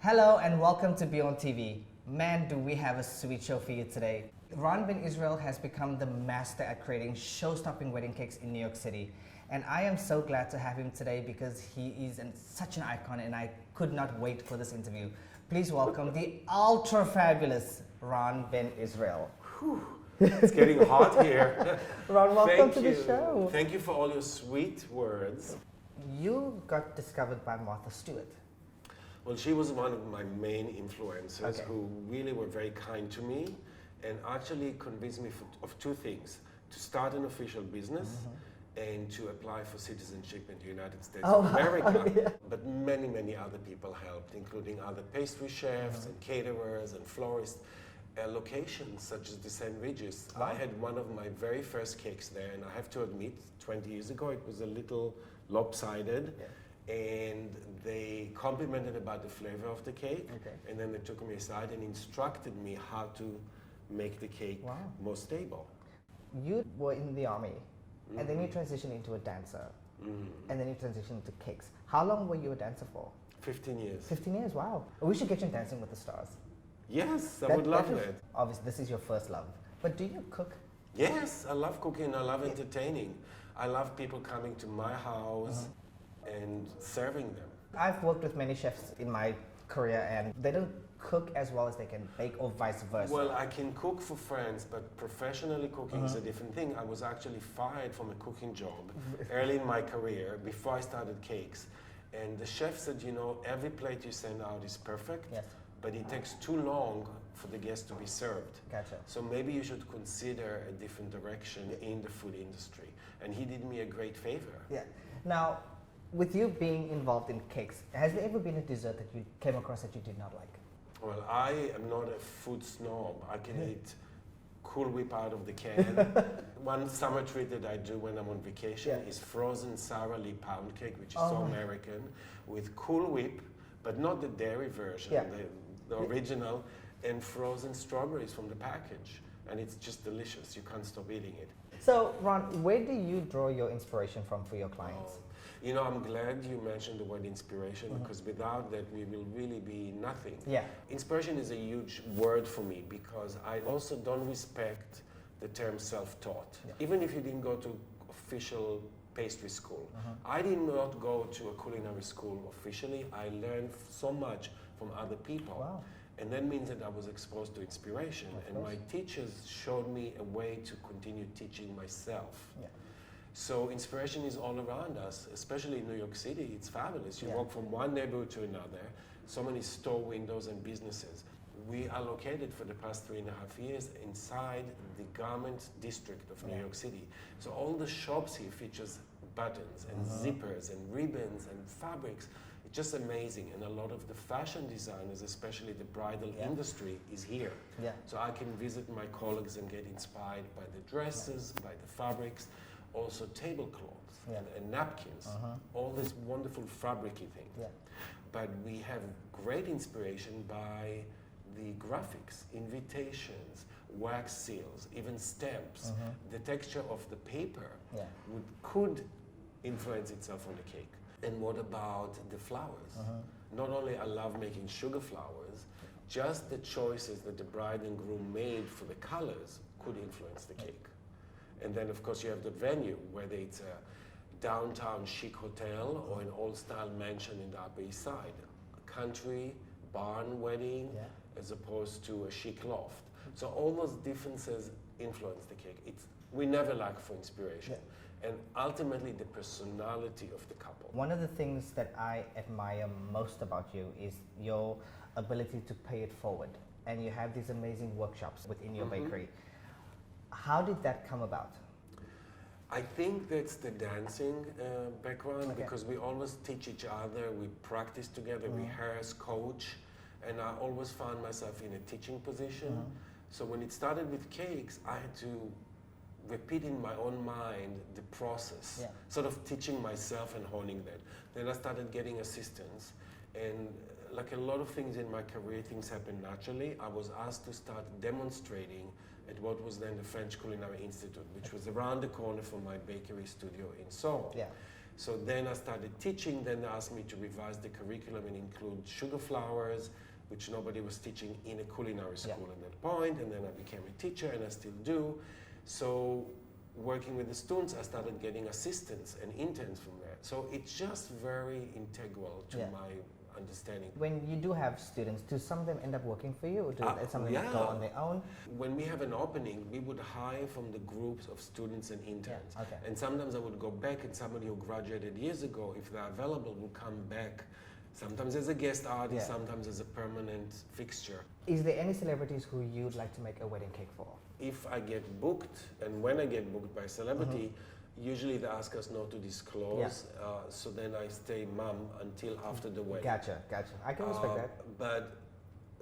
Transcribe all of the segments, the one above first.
Hello and welcome to Bjorn TV. Man, do we have a sweet show for you today. Bonbon-Israel has become the master at creating show-stopping wedding cakes in New York City. And I am so glad to have him today because he is such an icon and I could not wait for this interview. Please welcome the ultra-fabulous Bonbon-Israel. It's getting hot here. Ron, welcome to the show. Thank you for all your sweet words. You got discovered by Martha Stewart. Well, she was one of my main influencers who really were very kind to me and actually convinced me of two things: to start an official business and to apply for citizenship in the United States of America. Yeah. But many, many other people helped, including other pastry chefs and caterers and florists. Locations such as the St. Regis. I had one of my very first cakes there, and I have to admit, 20 years ago, it was a little lopsided. And they complimented about the flavor of the cake, and then they took me aside and instructed me how to make the cake more stable. You were in the army, and then you transitioned into a dancer, and then you transitioned to cakes. How long were you a dancer for? 15 years. 15 years, wow. We should get you in Dancing with the Stars. Yes, I would love that. Obviously, this is your first love. But do you cook? Yes, I love cooking, I love entertaining. I love people coming to my house and serving them. I've worked with many chefs in my career and they don't cook as well as they can bake or vice versa. Well, I can cook for friends, but professionally cooking is a different thing. I was actually fired from a cooking job early in my career before I started cakes. And the chef said, you know, every plate you send out is perfect, but it takes too long for the guest to be served. Gotcha. So maybe you should consider a different direction in the food industry. And he did me a great favor. Yeah. Now, with you being involved in cakes, has there ever been a dessert that you came across that you did not like? Well, I am not a food snob. I can eat Cool Whip out of the can. One summer treat that I do when I'm on vacation is frozen Sara Lee pound cake, which is so American, with Cool Whip, but not the dairy version, the original, and frozen strawberries from the package. And it's just delicious. You can't stop eating it. So, Ron, where do you draw your inspiration from for your clients? You know, I'm glad you mentioned the word inspiration because without that we will really be nothing. Yeah. Inspiration is a huge word for me because I also don't respect the term self-taught. Even if you didn't go to official pastry school. I did not go to a culinary school officially. I learned so much from other people. Wow. And that means that I was exposed to inspiration. And my teachers showed me a way to continue teaching myself. Yeah. So inspiration is all around us, especially in New York City. It's fabulous. You walk from one neighborhood to another, so many store windows and businesses. We are located for the past 3.5 years inside the garment district of New York City. So all the shops here features buttons and zippers and ribbons and fabrics. It's just amazing. And a lot of the fashion designers, especially the bridal industry, is here. So I can visit my colleagues and get inspired by the dresses, by the fabrics. Also tablecloths and napkins, all this wonderful fabricy things. But we have great inspiration by the graphics, invitations, wax seals, even stamps. The texture of the paper could influence itself on the cake. And what about the flowers? Not only I love making sugar flowers, just the choices that the bride and groom made for the colors could influence the cake. And then, of course, you have the venue, whether it's a downtown chic hotel or an old-style mansion in the Upper East Side, a country barn wedding as opposed to a chic loft. So all those differences influence the cake. We never lack for inspiration. And ultimately, the personality of the couple. One of the things that I admire most about you is your ability to pay it forward. And you have these amazing workshops within your bakery. How did that come about? I think that's the dancing background because we always teach each other, we practice together, rehearse, coach, and I always found myself in a teaching position. So when it started with cakes, I had to repeat in my own mind the process, sort of teaching myself and honing that. Then I started getting assistance, and like a lot of things in my career, things happen naturally. I was asked to start demonstrating at what was then the French Culinary Institute, which was around the corner from my bakery studio in Soho. So then I started teaching, then they asked me to revise the curriculum and include sugar flowers, which nobody was teaching in a culinary school at that point, and then I became a teacher, and I still do. So working with the students, I started getting assistants and interns from there. So it's just very integral to my understanding. When you do have students, do some of them end up working for you, or do some of them go on their own? When we have an opening, we would hire from the groups of students and interns. And sometimes I would go back, and somebody who graduated years ago, if they're available, will come back. Sometimes as a guest artist, sometimes as a permanent fixture. Is there any celebrities who you'd like to make a wedding cake for? If I get booked, and when I get booked by a celebrity, usually they ask us not to disclose, so then I stay mum until after the wedding. Gotcha. I can respect that. But,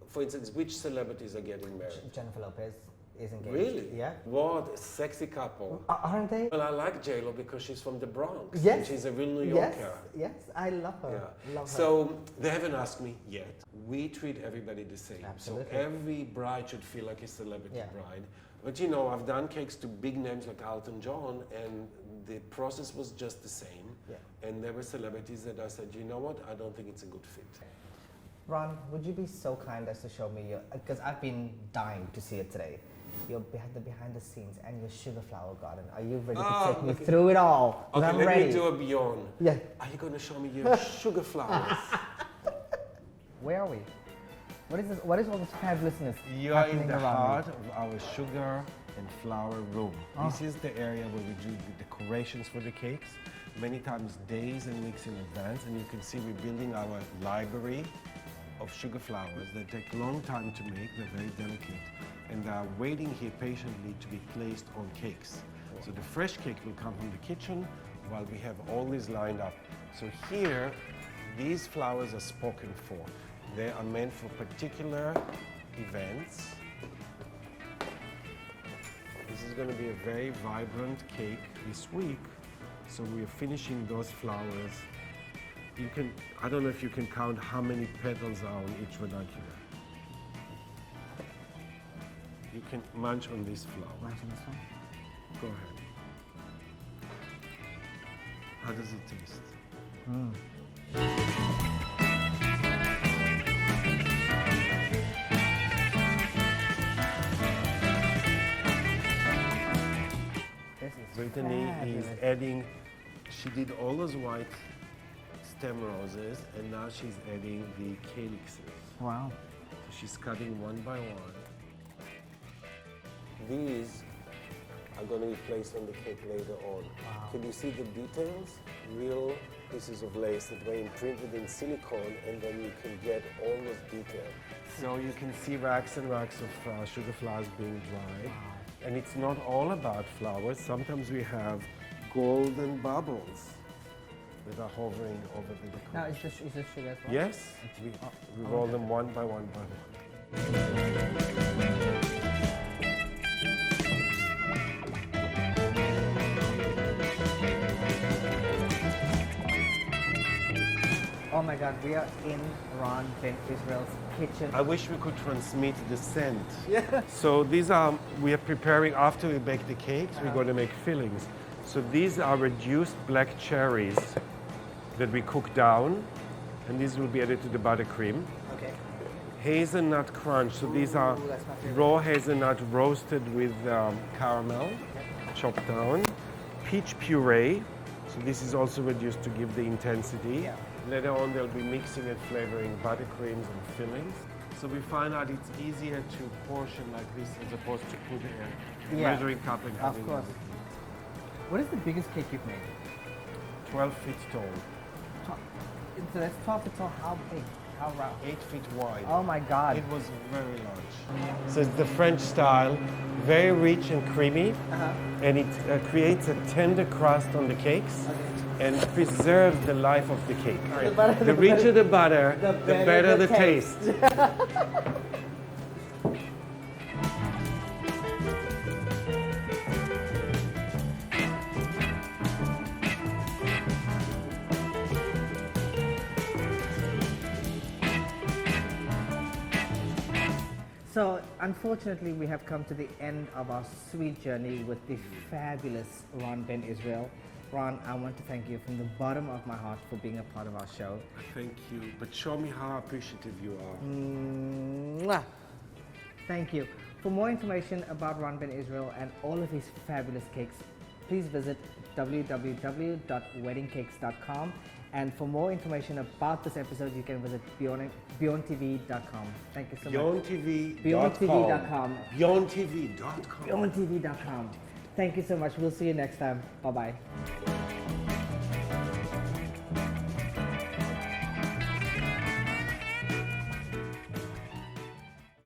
for instance, which celebrities are getting married? Jennifer Lopez is engaged. Really? Yeah. What a sexy couple. Aren't they? Well, I like J-Lo because she's from the Bronx. Yes. And she's a real New Yorker. Yes, I love her. Love her. So they haven't asked me yet. We treat everybody the same. Absolutely. So every bride should feel like a celebrity bride. But you know, I've done cakes to big names like Elton John, and the process was just the same. And there were celebrities that I said, you know what, I don't think it's a good fit. Ron, would you be so kind as to show me your, because I've been dying to see it today, your behind the scenes and your sugar flower garden. Are you ready to take me through it all? Okay, I'm let ready. me do a Bjorn. Yeah. Are you going to show me your sugar flowers? Where are we? What is all this fabulousness You are in happening the around heart me? of our sugar and flour room. This is the area where we do the decorations for the cakes, many times days and weeks in advance, and you can see we're building our library of sugar flowers that take a long time to make. They're very delicate, and are waiting here patiently to be placed on cakes. So the fresh cake will come from the kitchen while we have all these lined up. So here, these flowers are spoken for. They are meant for particular events. This is going to be a very vibrant cake this week. So we're finishing those flowers. You can, I don't know if you can count how many petals are on each ranunculus. You can munch on this flower. Munch on this one? Go ahead. How does it taste? This is Brittany fabulous. is adding, she did all those white stem roses, and now she's adding the calyxes. Wow. So she's cutting one by one. These are going to be placed on the cake later on. Can you see the details? Real pieces of lace that were imprinted in silicone, and then you can get all those details. So you can see racks and racks of sugar flowers being dried. And it's not all about flowers. Sometimes we have golden bubbles that are hovering over the decoration. Now, is this sugar as well? Yes, we roll them one by one by one. Oh my God, we are in Ron Ben Israel's kitchen. I wish we could transmit the scent. Yeah. So these are, we are preparing, after we bake the cakes, we're going to make fillings. So these are reduced black cherries that we cook down, and these will be added to the buttercream. Okay. Hazelnut crunch, so these are that's my favorite. raw hazelnut roasted with caramel, chopped down. Peach puree, so this is also reduced to give the intensity. Yeah. Later on they'll be mixing and flavoring buttercreams and fillings. So we find out it's easier to portion like this as opposed to put a measuring cup and having Of course. everything. What is the biggest cake you've made? 12 feet tall, So that's 12 feet tall. How big? How round? 8 feet wide. Oh my God. It was very large. So it's the French style, very rich and creamy, and it creates a tender crust on the cakes and preserves the life of the cake. The richer the butter, the better the taste. So, unfortunately, we have come to the end of our sweet journey with the fabulous Ron Ben Israel. Ron, I want to thank you from the bottom of my heart for being a part of our show. Thank you, but show me how appreciative you are. Mwah. Thank you. For more information about Ron Ben Israel and all of his fabulous cakes, please visit www.weddingcakes.com. And for more information about this episode, you can visit bonbon-israel.com. Thank you so much. BjornTV.com. BjornTV.com. bonbon-israel.com. Thank you so much. We'll see you next time. Bye-bye.